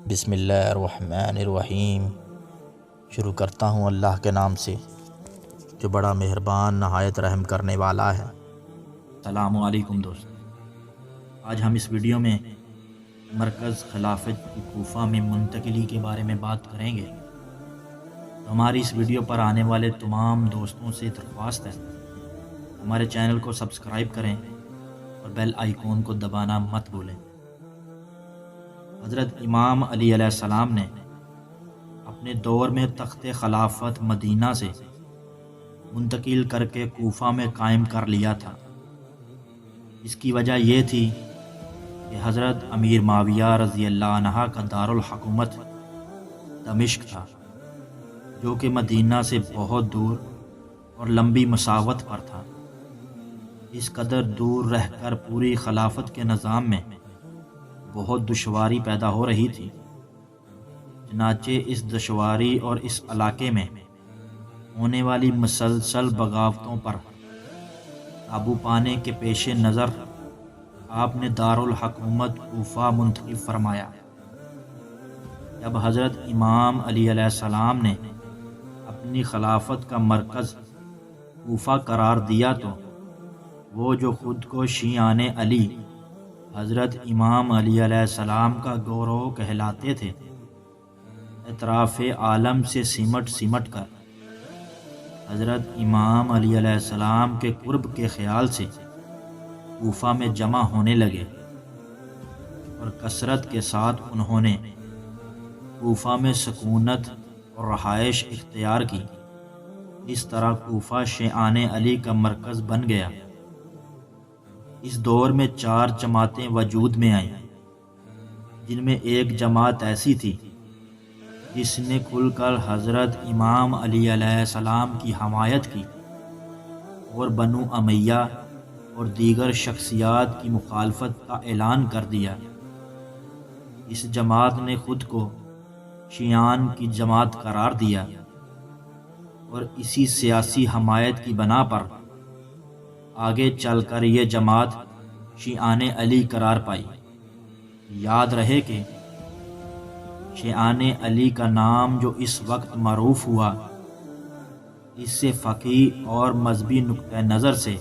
بسم اللہ الرحمن الرحیم۔ شروع کرتا ہوں اللہ کے نام سے جو بڑا مہربان نہایت رحم کرنے والا ہے۔ السلام علیکم دوست، آج ہم اس ویڈیو میں مرکز خلافت کی کوفہ میں منتقلی کے بارے میں بات کریں گے۔ ہماری اس ویڈیو پر آنے والے تمام دوستوں سے درخواست ہے ہمارے چینل کو سبسکرائب کریں اور بیل آئیکن کو دبانا مت بھولیں۔ حضرت امام علی علیہ السلام نے اپنے دور میں تخت خلافت مدینہ سے منتقل کر کے کوفہ میں قائم کر لیا تھا۔ اس کی وجہ یہ تھی کہ حضرت امیر معاویہ رضی اللہ عنہ کا دارالحکومت دمشق تھا، جو کہ مدینہ سے بہت دور اور لمبی مسافت پر تھا۔ اس قدر دور رہ کر پوری خلافت کے نظام میں بہت دشواری پیدا ہو رہی تھی۔ چنانچہ اس دشواری اور اس علاقے میں ہونے والی مسلسل بغاوتوں پر قابو پانے کے پیش نظر آپ نے دارالحکومت کوفہ منتخب فرمایا۔ جب حضرت امام علی علیہ السلام نے اپنی خلافت کا مرکز کوفہ قرار دیا تو وہ جو خود کو شیعان علی حضرت امام علی علیہ السلام کا گروہ کہلاتے تھے، اطراف عالم سے سمٹ کر حضرت امام علی علیہ السلام کے قرب کے خیال سے کوفہ میں جمع ہونے لگے اور کثرت کے ساتھ انہوں نے کوفہ میں سکونت اور رہائش اختیار کی۔ اس طرح کوفہ شیعان علی کا مرکز بن گیا۔ اس دور میں 4 جماعتیں وجود میں آئیں، جن میں ایک جماعت ایسی تھی جس نے کھل کر حضرت امام علی علیہ السلام کی حمایت کی اور بنو امیہ اور دیگر شخصیات کی مخالفت کا اعلان کر دیا۔ اس جماعت نے خود کو شیعان کی جماعت قرار دیا اور اسی سیاسی حمایت کی بنا پر آگے چل کر یہ جماعت شیعان علی قرار پائی۔ یاد رہے کہ شیعان علی کا نام جو اس وقت معروف ہوا، اس سے فقہی اور مذہبی نقطہ نظر سے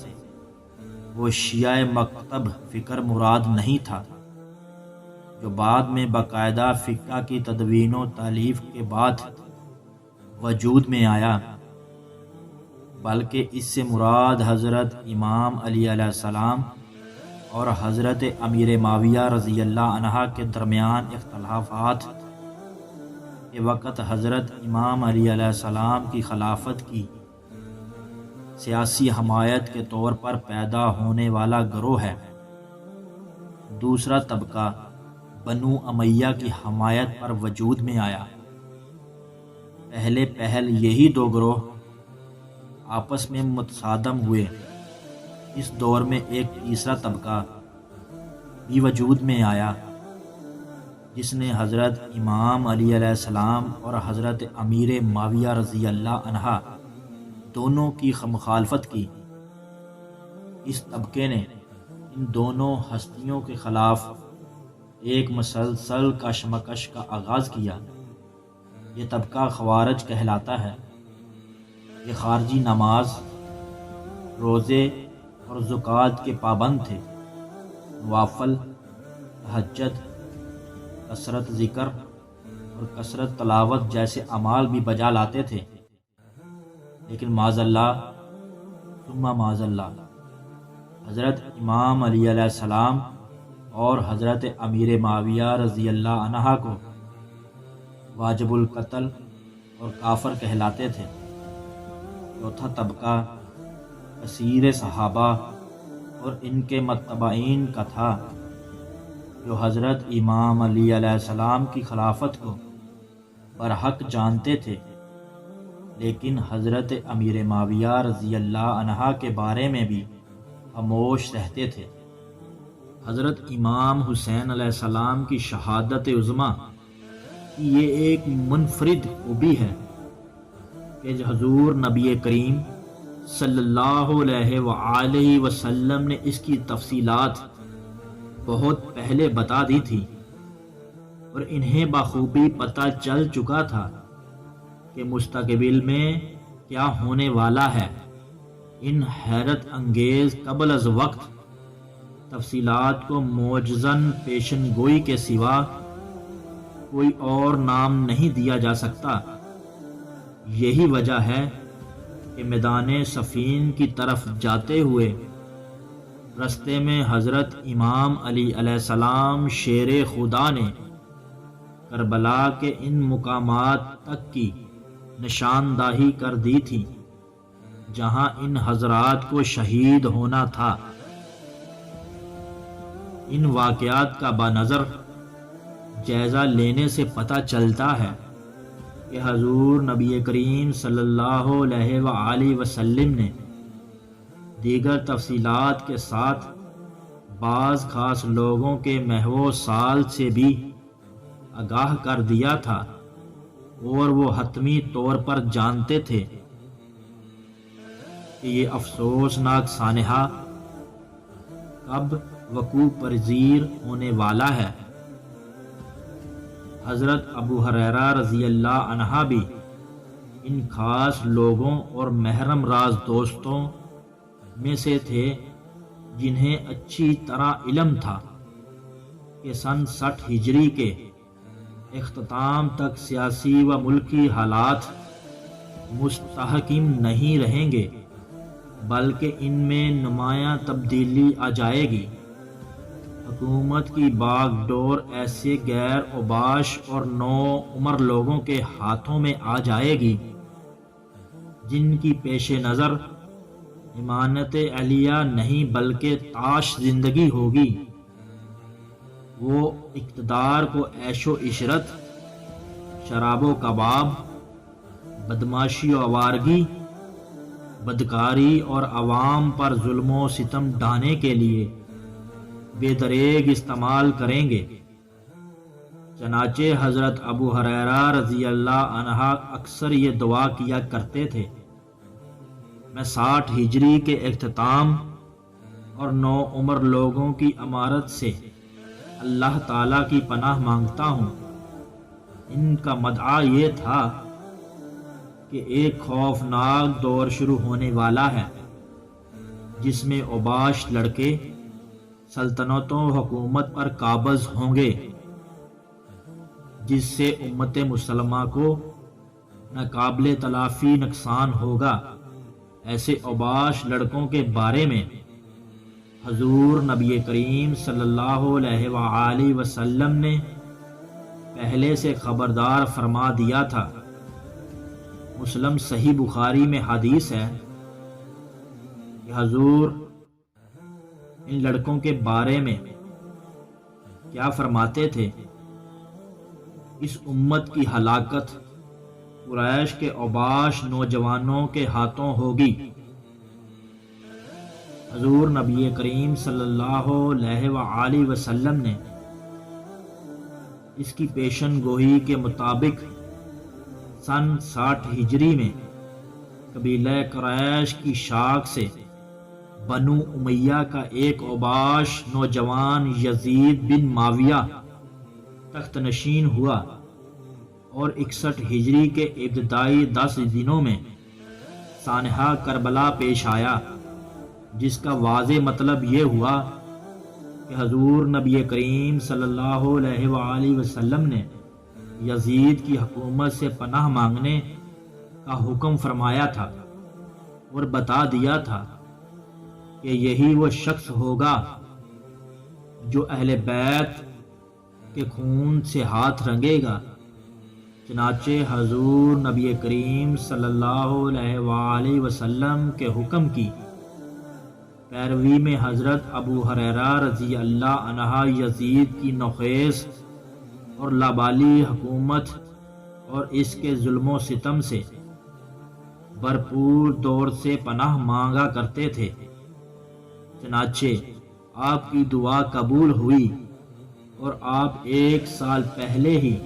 وہ شیعہ مکتب فکر مراد نہیں تھا، جو بعد میں باقاعدہ فقہ کی تدوین و تالیف کے بعد وجود میں آیا، بلکہ اس سے مراد حضرت امام علی علیہ السلام اور حضرت امیر معاویہ رضی اللہ عنہ کے درمیان اختلافات کے وقت حضرت امام علی علیہ السلام کی خلافت کی سیاسی حمایت کے طور پر پیدا ہونے والا گروہ ہے۔ دوسرا طبقہ بنو امیہ کی حمایت پر وجود میں آیا۔ پہل یہی 2 گروہ آپس میں متصادم ہوئے۔ اس دور میں ایک تیسرا طبقہ بھی وجود میں آیا، جس نے حضرت امام علی علیہ السلام اور حضرت امیر معاویہ رضی اللہ عنہ دونوں کی مخالفت کی۔ اس طبقے نے ان دونوں ہستیوں کے خلاف ایک مسلسل کشمکش کا آغاز کیا۔ یہ طبقہ خوارج کہلاتا ہے۔ یہ خارجی نماز، روزے اور زکوٰۃ کے پابند تھے، نوافل، تہجد، کثرت ذکر اور کثرت تلاوت جیسے اعمال بھی بجا لاتے تھے، لیکن معاذ اللہ ثم معاذ اللہ حضرت امام علی علیہ السلام اور حضرت امیر معاویہ رضی اللہ عنہ کو واجب القتل اور کافر کہلاتے تھے۔ چوتھا طبقہ کثیر صحابہ اور ان کے متبعین کا تھا، جو حضرت امام علی علیہ السلام کی خلافت کو برحق جانتے تھے، لیکن حضرت امیر معاویہ رضی اللہ عنہ کے بارے میں بھی خاموش رہتے تھے۔ حضرت امام حسین علیہ السلام کی شہادت عظمیٰ کی یہ ایک منفرد خوبی ہے کہ حضور نبی کریم صلی اللہ علیہ وآلہ وسلم نے اس کی تفصیلات بہت پہلے بتا دی تھی۔ اور انہیں بخوبی پتہ چل چکا تھا کہ مستقبل میں کیا ہونے والا ہے۔ ان حیرت انگیز قبل از وقت تفصیلات کو معجزاً پیشن گوئی کے سوا کوئی اور نام نہیں دیا جا سکتا۔ یہی وجہ ہے کہ میدان صفین کی طرف جاتے ہوئے رستے میں حضرت امام علی علیہ السلام شیر خدا نے کربلا کے ان مقامات تک کی نشاندہی کر دی تھی جہاں ان حضرات کو شہید ہونا تھا۔ ان واقعات کا بنظر جائزہ لینے سے پتہ چلتا ہے کہ حضور نبی کریم صلی اللہ علیہ وآلہ وسلم نے دیگر تفصیلات کے ساتھ بعض خاص لوگوں کے محو سال سے بھی آگاہ کر دیا تھا، اور وہ حتمی طور پر جانتے تھے کہ یہ افسوسناک سانحہ کب وقوع پذیر ہونے والا ہے۔ حضرت ابو ہریرہ رضی اللہ عنہ بھی ان خاص لوگوں اور محرم راز دوستوں میں سے تھے جنہیں اچھی طرح علم تھا کہ سن 60 ہجری کے اختتام تک سیاسی و ملکی حالات مستحکم نہیں رہیں گے، بلکہ ان میں نمایاں تبدیلی آ جائے گی۔ حکومت کی باغ ڈور ایسے غیر اوباش اور نو عمر لوگوں کے ہاتھوں میں آ جائے گی جن کی پیش نظر امانت علیہ نہیں بلکہ تاش زندگی ہوگی۔ وہ اقتدار کو عیش و عشرت، شراب و کباب، بدماشی و آوارگی، بدکاری اور عوام پر ظلم و ستم ڈھانے کے لیے بے دریغ استعمال کریں گے۔ چنانچہ حضرت ابو ہریرہ رضی اللہ عنہ اکثر یہ دعا کیا کرتے تھے، میں 60 ہجری کے اختتام اور نو عمر لوگوں کی امارت سے اللہ تعالیٰ کی پناہ مانگتا ہوں۔ ان کا مدعا یہ تھا کہ ایک خوفناک دور شروع ہونے والا ہے جس میں اوباش لڑکے سلطنت و حکومت پر قابض ہوں گے، جس سے امت مسلمہ کو ناقابل تلافی نقصان ہوگا۔ ایسے اوباش لڑکوں کے بارے میں حضور نبی کریم صلی اللہ علیہ وآلہ وسلم نے پہلے سے خبردار فرما دیا تھا۔ مسلم صحیح بخاری میں حدیث ہے کہ حضور ان لڑکوں کے بارے میں کیا فرماتے تھے، اس امت کی ہلاکت قریش کے اوباش نوجوانوں کے ہاتھوں ہوگی۔ حضور نبی کریم صلی اللہ علیہ وآلہ وسلم نے اس کی پیشن گوئی کے مطابق سن 60 ہجری میں قبیلہ قریش کی شاخ سے بنو امیہ کا ایک اوباش نوجوان یزید بن معاویہ تخت نشین ہوا، اور 61 ہجری کے ابتدائی 10 دنوں میں سانحہ کربلا پیش آیا، جس کا واضح مطلب یہ ہوا کہ حضور نبی کریم صلی اللہ علیہ وآلہ وسلم نے یزید کی حکومت سے پناہ مانگنے کا حکم فرمایا تھا اور بتا دیا تھا کہ یہی وہ شخص ہوگا جو اہل بیت کے خون سے ہاتھ رنگے گا۔ چنانچہ حضور نبی کریم صلی اللہ علیہ وآلہ وسلم کے حکم کی پیروی میں حضرت ابو ہریرہ رضی اللہ عنہ یزید کی نوخیز اور لابالی حکومت اور اس کے ظلم و ستم سے بھرپور دور سے پناہ مانگا کرتے تھے۔ چنانچہ آپ کی دعا قبول ہوئی اور آپ 1 سال پہلے ہی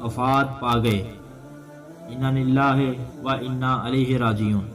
وفات پا گئے۔ انا للہ و انا الیہ راجعون۔